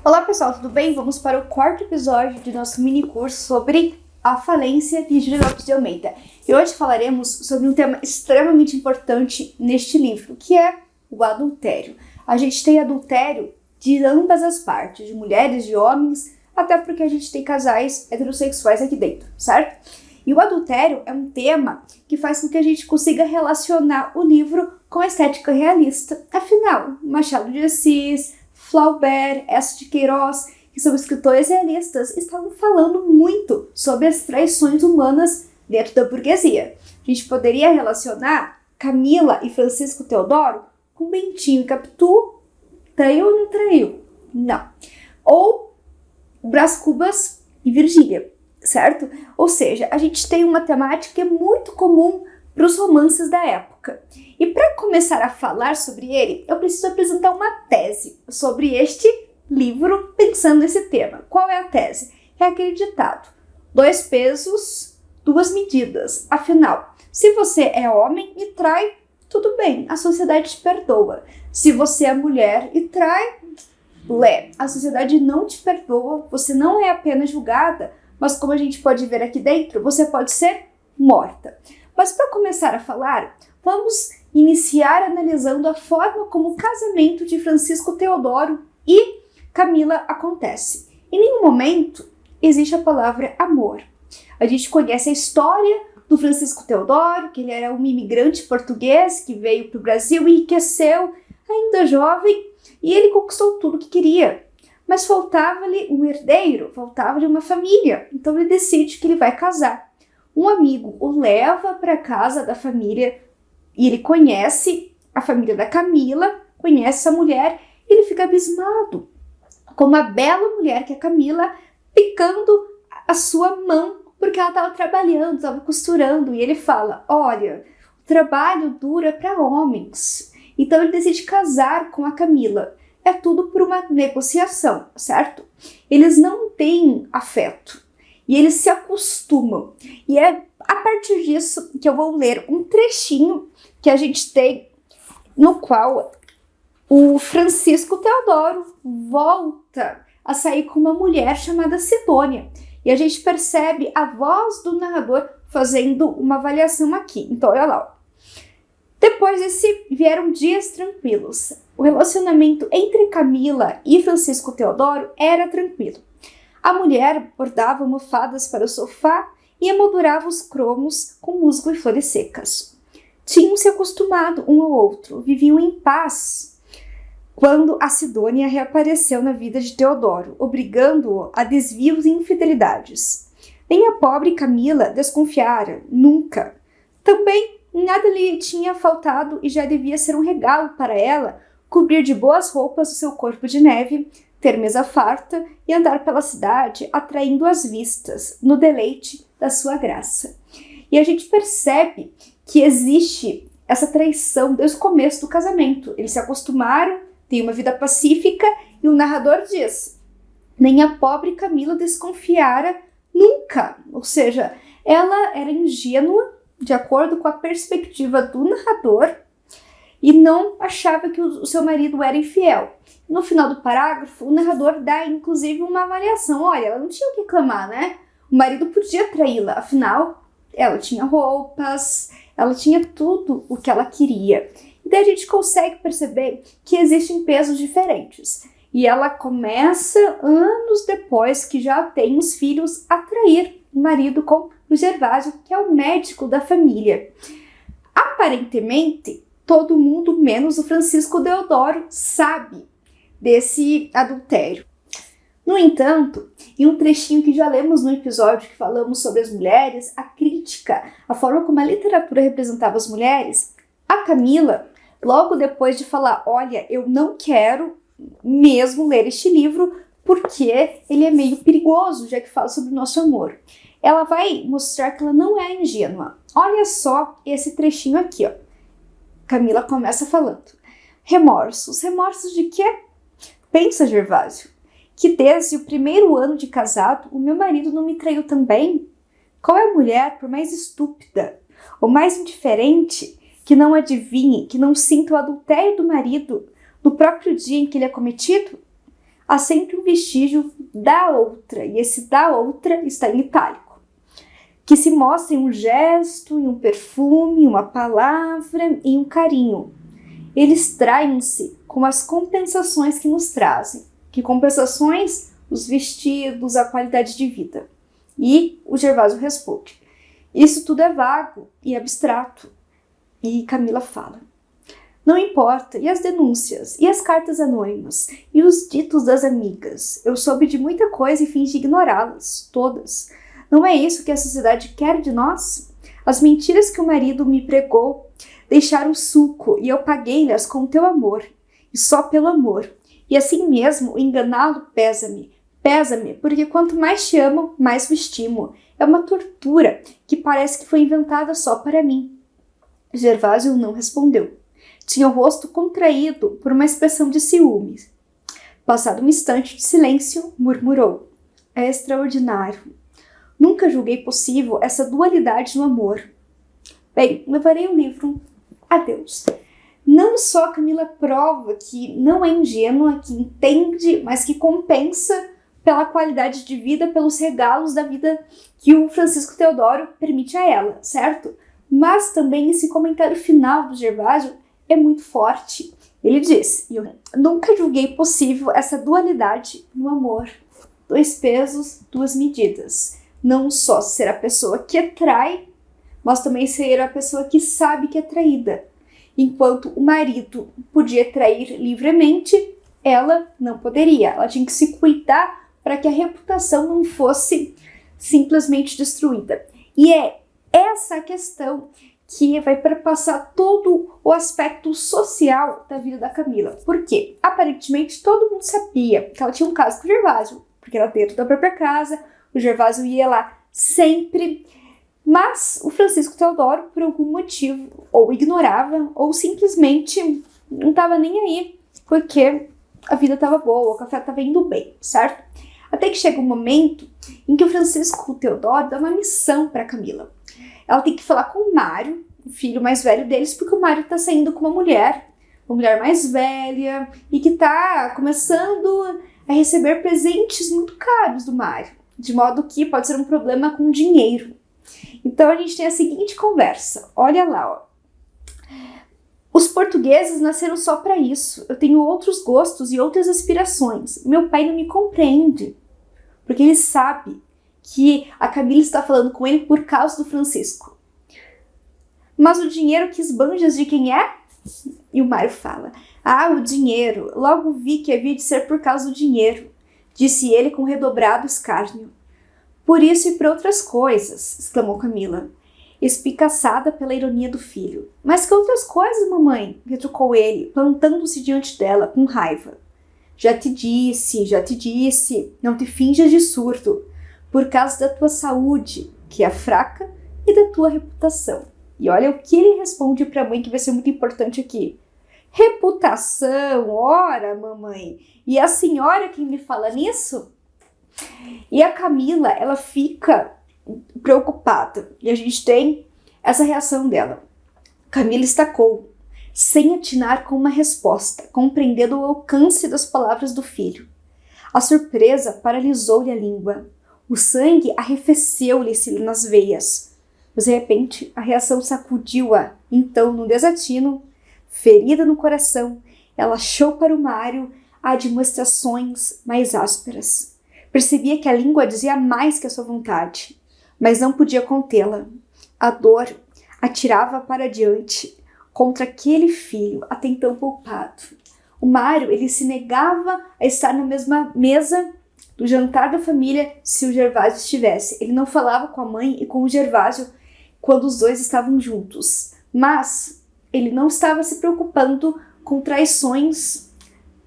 Olá pessoal, tudo bem? Vamos para o quarto episódio do nosso mini curso sobre a falência de Júlia Lopes de Almeida. E hoje falaremos sobre um tema extremamente importante neste livro, que é o adultério. A gente tem adultério de ambas as partes, de mulheres, de homens, até porque a gente tem casais heterossexuais aqui dentro, certo? E o adultério é um tema que faz com que a gente consiga relacionar o livro com a estética realista. Afinal, Machado de Assis, Flaubert, Eça de Queiroz, que são escritores realistas, estavam falando muito sobre as traições humanas dentro da burguesia. A gente poderia relacionar Camila e Francisco Teodoro com Bentinho e Capitu. Traiu ou não traiu? Não. Ou Brás Cubas e Virgília, certo? Ou seja, a gente tem uma temática que é muito comum para os romances da época. E para começar a falar sobre ele, eu preciso apresentar uma tese sobre este livro pensando nesse tema. Qual é a tese? É aquele ditado: 2 pesos, 2 medidas. Afinal, se você é homem e trai, tudo bem, a sociedade te perdoa. Se você é mulher e trai, a sociedade não te perdoa, você não é apenas julgada, mas como a gente pode ver aqui dentro, você pode ser morta. Mas para começar a falar, vamos iniciar analisando a forma como o casamento de Francisco Teodoro e Camila acontece. Em nenhum momento existe a palavra amor. A gente conhece a história do Francisco Teodoro, que ele era um imigrante português que veio para o Brasil e enriqueceu ainda jovem, e ele conquistou tudo o que queria. Mas faltava-lhe um herdeiro, faltava-lhe uma família, então ele decide que ele vai casar. Um amigo o leva para a casa da família e ele conhece a família da Camila, conhece essa mulher e ele fica abismado com uma bela mulher que é a Camila picando a sua mão porque ela estava trabalhando, estava costurando, e ele fala: olha, o trabalho dura para homens. Então ele decide casar com a Camila. É tudo por uma negociação, certo? Eles não têm afeto e eles se acostumam. E é a partir disso que eu vou ler um trechinho que a gente tem no qual o Francisco Teodoro volta a sair com uma mulher chamada Sidônia. E a gente percebe a voz do narrador fazendo uma avaliação aqui. Então, olha lá. Depois desse, vieram dias tranquilos. O relacionamento entre Camila e Francisco Teodoro era tranquilo. A mulher bordava almofadas para o sofá e emoldurava os cromos com musgo e flores secas. Tinham se acostumado um ao outro, viviam em paz, quando a Sidônia reapareceu na vida de Teodoro, obrigando-o a desvios e infidelidades. Nem a pobre Camila desconfiara, nunca. Também nada lhe tinha faltado e já devia ser um regalo para ela cobrir de boas roupas o seu corpo de neve, ter mesa farta e andar pela cidade atraindo as vistas no deleite da sua graça. E a gente percebe que existe essa traição desde o começo do casamento. Eles se acostumaram, têm uma vida pacífica e o narrador diz: nem a pobre Camila desconfiara nunca. Ou seja, ela era ingênua, de acordo com a perspectiva do narrador, e não achava que o seu marido era infiel. No final do parágrafo, o narrador dá inclusive uma avaliação. Olha, ela não tinha o que reclamar, né? O marido podia traí-la, afinal, ela tinha roupas, ela tinha tudo o que ela queria. E daí a gente consegue perceber que existem pesos diferentes. E ela começa, anos depois que já tem os filhos, a trair o marido com o Gervásio, que é o médico da família. Aparentemente, todo mundo, menos o Francisco Teodoro, sabe desse adultério. No entanto, em um trechinho que já lemos no episódio que falamos sobre as mulheres, a crítica, a forma como a literatura representava as mulheres, a Camila, logo depois de falar: olha, eu não quero mesmo ler este livro porque ele é meio perigoso, já que fala sobre o nosso amor, ela vai mostrar que ela não é ingênua. Olha só esse trechinho aqui, ó. Camila começa falando: remorsos. Remorsos de quê? Pensa, Gervásio, que desde o primeiro ano de casado, o meu marido não me traiu também? Qual é a mulher, por mais estúpida ou mais indiferente, que não adivinhe, que não sinta o adultério do marido no próprio dia em que ele é cometido? há sempre um vestígio da outra, e esse da outra está em itálico, que se mostra em um gesto, em um perfume, em uma palavra, em um carinho. Eles traem-se com as compensações que nos trazem. Que compensações? Os vestidos, a qualidade de vida. E o Gervásio responde: isso tudo é vago e abstrato. E Camila fala: não importa, e as denúncias, e as cartas anônimas, e os ditos das amigas? Eu soube de muita coisa e fingi ignorá-las, todas. Não é isso que a sociedade quer de nós? As mentiras que o marido me pregou deixaram suco, e eu paguei-lhes com o teu amor, e só pelo amor. E assim mesmo, enganá-lo pesa-me. Pesa-me, porque quanto mais te amo, mais o estimo. É uma tortura que parece que foi inventada só para mim. Gervásio não respondeu. Tinha o rosto contraído por uma expressão de ciúmes. Passado um instante de silêncio, murmurou: é extraordinário. Nunca julguei possível essa dualidade no amor. Bem, levarei o livro. Adeus. Não só Camila prova que não é ingênua, que entende, mas que compensa pela qualidade de vida, pelos regalos da vida que o Francisco Teodoro permite a ela, certo? Mas também esse comentário final do Gervásio é muito forte. Ele diz: eu nunca julguei possível essa dualidade no amor. 2 pesos, 2 medidas. Não só ser a pessoa que atrai, mas também ser a pessoa que sabe que é traída. Enquanto o marido podia trair livremente, ela não poderia. Ela tinha que se cuidar para que a reputação não fosse simplesmente destruída. E é essa a questão que vai perpassar todo o aspecto social da vida da Camila. Por quê? Aparentemente todo mundo sabia que ela tinha um caso com o Gervásio, porque era dentro da própria casa, o Gervásio ia lá sempre. Mas o Francisco Teodoro, por algum motivo, ou ignorava, ou simplesmente não estava nem aí, porque a vida estava boa, o café estava indo bem, certo? Até que chega um momento em que o Francisco Teodoro dá uma missão para Camila. Ela tem que falar com o Mário, o filho mais velho deles, porque o Mário está saindo com uma mulher mais velha, e que está começando a receber presentes muito caros do Mário, de modo que pode ser um problema com dinheiro. Então a gente tem a seguinte conversa, olha lá, ó. Os portugueses nasceram só para isso. Eu tenho outros gostos e outras aspirações. Meu pai não me compreende, porque ele sabe que a Camila está falando com ele por causa do Francisco. Mas o dinheiro que esbanjas de quem é? E o Mário fala: ah, o dinheiro. Logo vi que havia de ser por causa do dinheiro, disse ele com redobrado escárnio. Por isso e por outras coisas, exclamou Camila, espicaçada pela ironia do filho. Mas que outras coisas, mamãe? Retrucou ele, plantando-se diante dela com raiva. Já te disse, não te finjas de surdo, por causa da tua saúde, que é fraca, e da tua reputação. E olha o que ele responde para a mãe, que vai ser muito importante aqui. Reputação, ora, mamãe, e a senhora quem me fala nisso? E a Camila, ela fica preocupada, e a gente tem essa reação dela. Camila estacou, sem atinar com uma resposta, compreendendo o alcance das palavras do filho. A surpresa paralisou-lhe a língua. O sangue arrefeceu-lhe nas veias. Mas de repente a reação sacudiu-a. Então, num desatino, ferida no coração, ela achou para o Mário admoestações mais ásperas. Percebia que a língua dizia mais que a sua vontade, mas não podia contê-la. A dor atirava para diante contra aquele filho até então poupado. O Mário, ele se negava a estar na mesma mesa do jantar da família se o Gervásio estivesse. Ele não falava com a mãe e com o Gervásio quando os dois estavam juntos. Mas ele não estava se preocupando com traições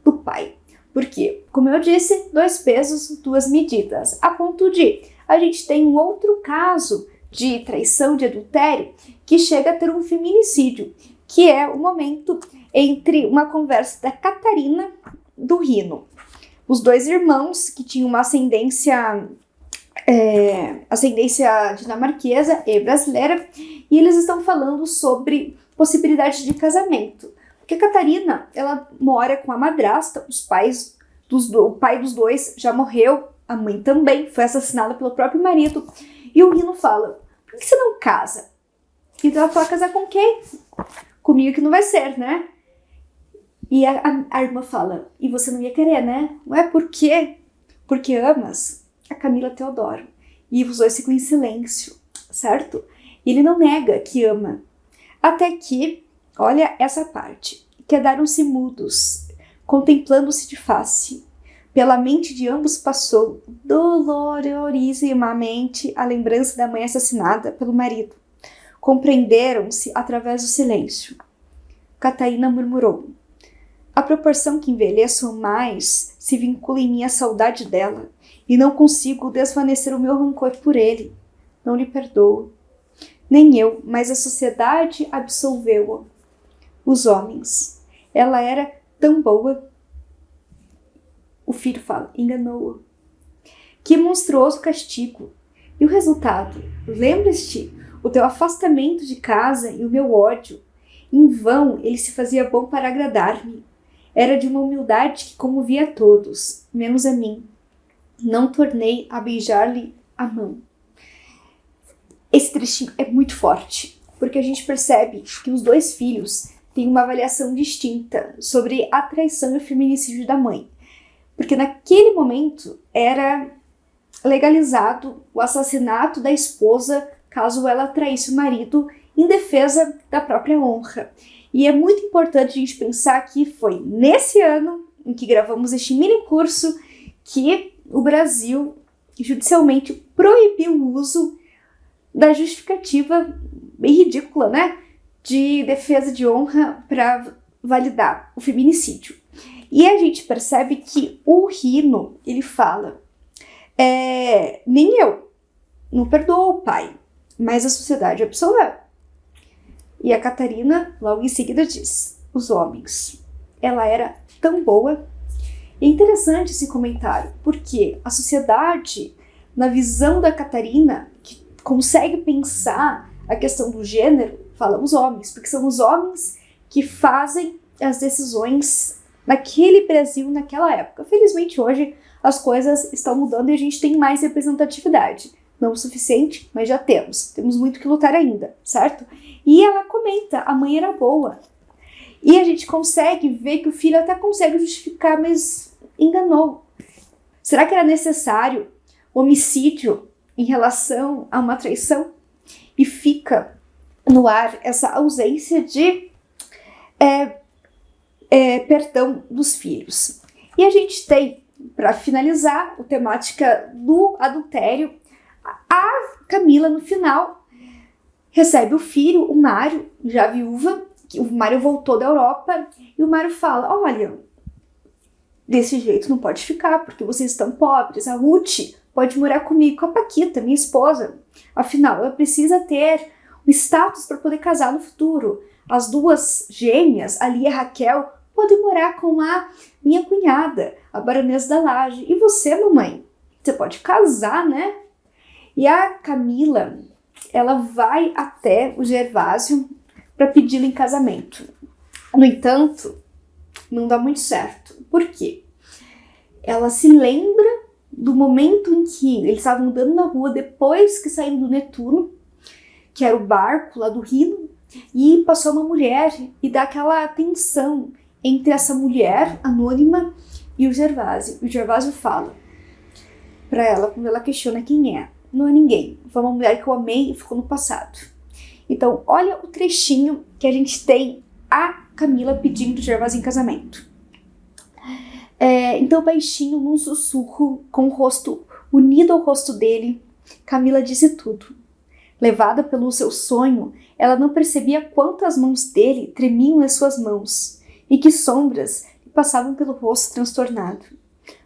do pai. Por quê? Como eu disse, 2 pesos, 2 medidas. A ponto de a gente tem um outro caso de traição, de adultério, que chega a ter um feminicídio, que é o momento entre uma conversa da Catarina do Rino. Os 2 irmãos que tinham uma ascendência dinamarquesa e brasileira, e eles estão falando sobre possibilidade de casamento. Porque a Catarina, ela mora com a madrasta, os pais o pai dos dois já morreu, a mãe também foi assassinada pelo próprio marido. E o Rino fala, por que você não casa? Então ela fala, casar com quem? Comigo que não vai ser, né? E a irmã fala, e você não ia querer, né? Não é por quê? Porque amas a Camila Teodoro. E os dois ficam em silêncio, certo? E ele não nega que ama. Até que, olha essa parte, quedaram-se mudos, contemplando-se de face. Pela mente de ambos passou dolorissimamente a lembrança da mãe assassinada pelo marido. Compreenderam-se através do silêncio. Catarina murmurou, à proporção que envelheço mais, se vincula em mim a saudade dela, e não consigo desvanecer o meu rancor por ele. Não lhe perdoo. Nem eu, mas a sociedade absolveu-a. Os homens. Ela era tão boa. O filho fala, enganou-a. Que monstruoso castigo. E o resultado? Lembras-te? O teu afastamento de casa e o meu ódio. Em vão ele se fazia bom para agradar-me. Era de uma humildade que comovia a todos, menos a mim. Não tornei a beijar-lhe a mão. Esse trechinho é muito forte, porque a gente percebe que os dois filhos têm uma avaliação distinta sobre a traição e o feminicídio da mãe. Porque naquele momento era legalizado o assassinato da esposa caso ela traísse o marido em defesa da própria honra. E é muito importante a gente pensar que foi nesse ano em que gravamos este mini curso que o Brasil judicialmente proibiu o uso da justificativa bem ridícula, né, de defesa de honra para validar o feminicídio. E a gente percebe que o Rino, ele fala, nem eu, não perdoou o pai, mas a sociedade absolveu. E a Catarina, logo em seguida, diz, os homens. Ela era tão boa. É interessante esse comentário, porque a sociedade, na visão da Catarina, que consegue pensar a questão do gênero, fala os homens, porque são os homens que fazem as decisões naquele Brasil, naquela época. Felizmente, hoje, as coisas estão mudando e a gente tem mais representatividade. Não o suficiente, mas já temos. Temos muito que lutar ainda, certo? E ela comenta, a mãe era boa. E a gente consegue ver que o filho até consegue justificar, mas enganou. Será que era necessário homicídio em relação a uma traição? E fica no ar essa ausência de perdão dos filhos. E a gente tem, para finalizar, a temática do adultério. A Camila, no final, recebe o filho, o Mário, já viúva. O Mário voltou da Europa e o Mário fala, olha, desse jeito não pode ficar, porque vocês estão pobres. A Ruth pode morar comigo, com a Paquita, minha esposa. Afinal, ela precisa ter um status para poder casar no futuro. As duas gêmeas, a Lia e a Raquel, podem morar com a minha cunhada, a baronesa da Laje. E você, mamãe? Você pode casar, né? E a Camila, ela vai até o Gervásio para pedi-lo em casamento. No entanto, não dá muito certo. Por quê? Ela se lembra do momento em que eles estavam andando na rua depois que saíram do Netuno, que era o barco lá do Rino, e passou uma mulher e dá aquela tensão entre essa mulher anônima e o Gervásio. O Gervásio fala para ela, quando ela questiona quem é. Não é ninguém, foi uma mulher que eu amei e ficou no passado. Então, olha o trechinho que a gente tem a Camila pedindo o Gervásio em casamento. Então, baixinho, num sussurro, com o rosto unido ao rosto dele, Camila disse tudo. Levada pelo seu sonho, ela não percebia quanto as mãos dele tremiam nas suas mãos e que sombras lhe passavam pelo rosto transtornado.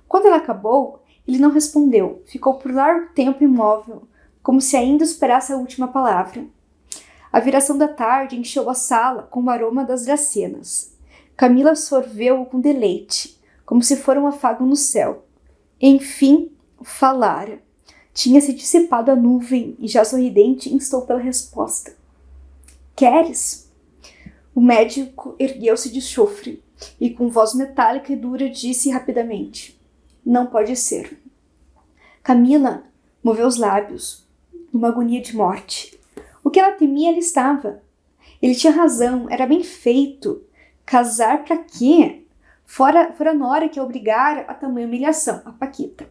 Quando ela acabou, ele não respondeu, ficou por largo tempo imóvel, como se ainda esperasse a última palavra. A viração da tarde encheu a sala com o aroma das dracenas. Camila sorveu-o com deleite, como se fora um afago no céu. Enfim, falara. Tinha-se dissipado a nuvem e já sorridente instou pela resposta. Queres? O médico ergueu-se de chofre e com voz metálica e dura disse rapidamente. Não pode ser. Camila moveu os lábios, numa agonia de morte. O que ela temia, ela estava. Ele tinha razão, era bem feito. Casar pra quê? Fora a Nora que a obrigara a tamanha humilhação, a Paquita.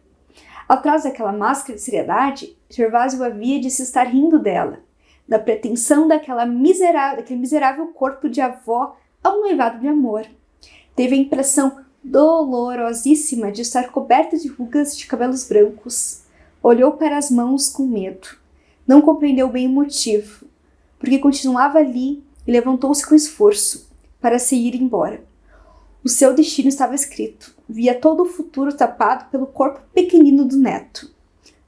Atrás daquela máscara de seriedade, Gervásio havia de se estar rindo dela, da pretensão daquele miserável corpo de avó ao noivado de amor. Teve a impressão dolorosíssima de estar coberta de rugas de cabelos brancos. Olhou para as mãos com medo. Não compreendeu bem o motivo, porque continuava ali e levantou-se com esforço para se ir embora. O seu destino estava escrito. Via todo o futuro tapado pelo corpo pequenino do neto.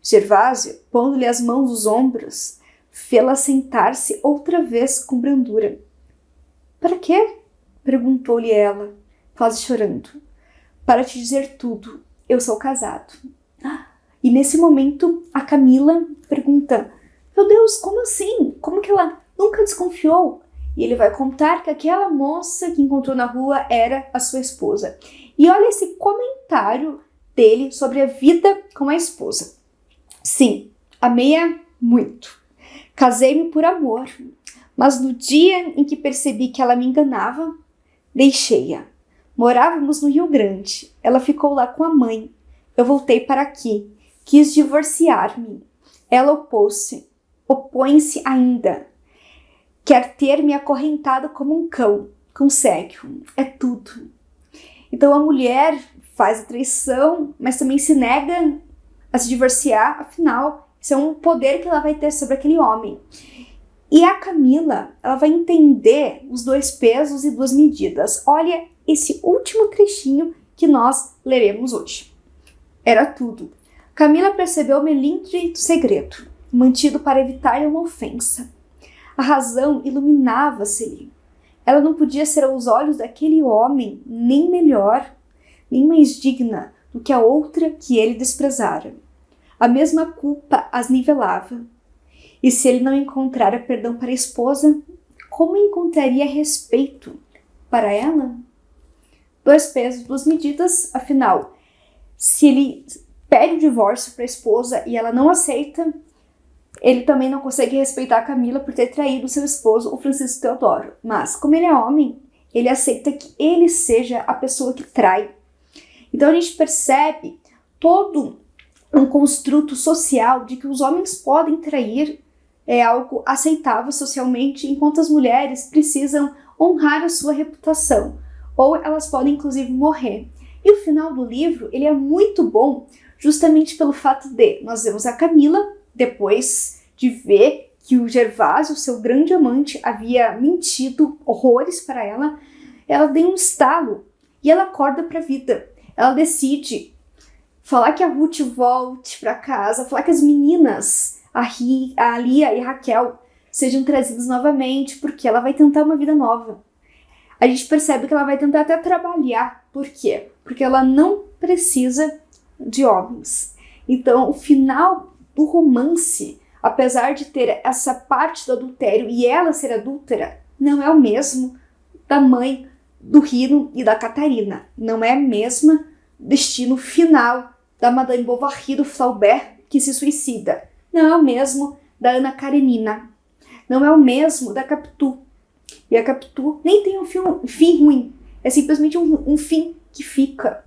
Gervásio, pondo-lhe as mãos nos ombros, fê-la sentar-se outra vez com brandura. — Para quê? Perguntou-lhe ela, quase chorando. — Para te dizer tudo. Eu sou casado. E nesse momento, a Camila pergunta: meu Deus, como assim? Como que ela nunca desconfiou? E ele vai contar que aquela moça que encontrou na rua era a sua esposa. E olha esse comentário dele sobre a vida com a esposa. Sim, amei-a muito. Casei-me por amor. Mas no dia em que percebi que ela me enganava, deixei-a. Morávamos no Rio Grande. Ela ficou lá com a mãe. Eu voltei para aqui. Quis divorciar-me. Ela opôs-se. Opõe-se ainda. Quer ter me acorrentado como um cão. Consegue. É tudo. Então a mulher faz a traição, mas também se nega a se divorciar. Afinal, isso é um poder que ela vai ter sobre aquele homem. E a Camila, ela vai entender os dois pesos e duas medidas. Olha esse último trechinho que nós leremos hoje. Era tudo. Camila percebeu o melindre do segredo, mantido para evitar uma ofensa. A razão iluminava-se-lhe. Ela não podia ser aos olhos daquele homem nem melhor, nem mais digna do que a outra que ele desprezara. A mesma culpa as nivelava. E se ele não encontrara perdão para a esposa, como encontraria respeito para ela? Dois pesos, duas medidas, afinal, se ele pede o divórcio para a esposa e ela não aceita, ele também não consegue respeitar a Camila por ter traído seu esposo, o Francisco Teodoro. Mas, como ele é homem, ele aceita que ele seja a pessoa que trai. Então a gente percebe todo um construto social de que os homens podem trair, é algo aceitável socialmente, enquanto as mulheres precisam honrar a sua reputação, ou elas podem inclusive morrer. E o final do livro, ele é muito bom justamente pelo fato de nós vemos a Camila, depois de ver que o Gervásio, seu grande amante, havia mentido horrores para ela, ela tem um estalo e ela acorda para a vida. Ela decide falar que a Ruth volte para casa, falar que as meninas, a Lia e a Raquel, sejam trazidas novamente, porque ela vai tentar uma vida nova. A gente percebe que ela vai tentar até trabalhar. Por quê? Porque ela não precisa de homens. Então, o final do romance, apesar de ter essa parte do adultério e ela ser adúltera, não é o mesmo da mãe do Rino e da Catarina. Não é o mesmo destino final da Madame Bovary do Flaubert, que se suicida. Não é o mesmo da Ana Karenina. Não é o mesmo da Capitu. E a Capitu nem tem um fim ruim. É simplesmente um fim que fica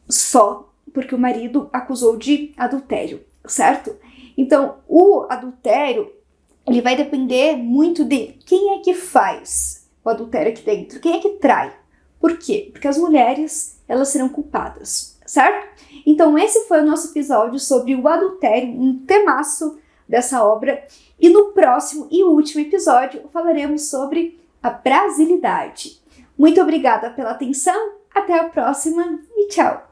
só porque o marido acusou de adultério, certo? Então, o adultério, ele vai depender muito de quem é que faz o adultério aqui dentro, quem é que trai. Por quê? Porque as mulheres, elas serão culpadas, certo? Então, esse foi o nosso episódio sobre o adultério, um temaço dessa obra. E no próximo e último episódio, falaremos sobre a brasilidade. Muito obrigada pela atenção, até a próxima e tchau!